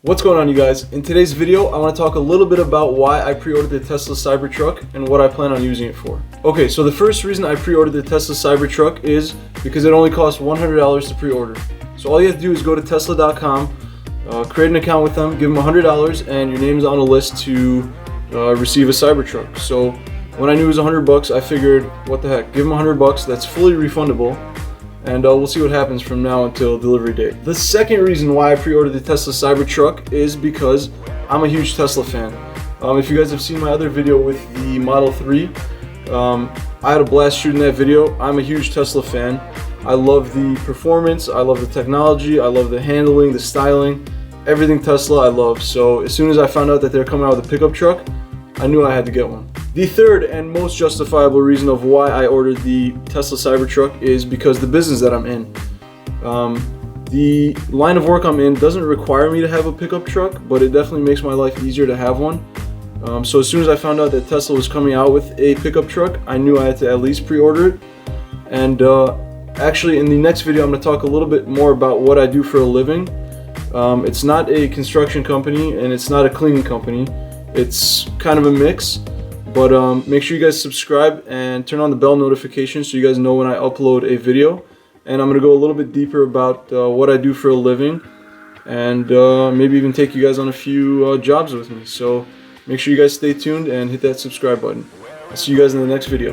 What's going on, you guys? In today's video, I want to talk a little bit about why I pre-ordered the Tesla Cybertruck and what I plan on using it for. Okay, so the first reason I pre-ordered the Tesla Cybertruck is because it only costs $100 to pre-order. So all you have to do is go to Tesla.com, create an account with them, give them $100, and your name's on a list to receive a Cybertruck. So when I knew it was $100, I figured, what the heck, give them $100, that's fully refundable. And we'll see what happens from now until delivery date. The second reason why I pre-ordered the Tesla Cybertruck is because I'm a huge Tesla fan. If you guys have seen my other video with the Model 3, I had a blast shooting that video. I'm a huge Tesla fan. I love the performance, I love the technology, I love the handling, the styling, everything Tesla I love. So as soon as I found out that they're coming out with a pickup truck, I knew I had to get one. The third and most justifiable reason of why I ordered the Tesla Cybertruck is because the business that I'm in. The line of work I'm in doesn't require me to have a pickup truck, but it definitely makes my life easier to have one. So as soon as I found out that Tesla was coming out with a pickup truck, I knew I had to at least pre-order it. And actually in the next video, I'm going to talk a little bit more about what I do for a living. It's not a construction company and it's not a cleaning company. It's kind of a mix. But make sure you guys subscribe and turn on the bell notification so you guys know when I upload a video. And I'm going to go a little bit deeper about what I do for a living, and maybe even take you guys on a few jobs with me. So make sure you guys stay tuned and hit that subscribe button. I'll see you guys in the next video.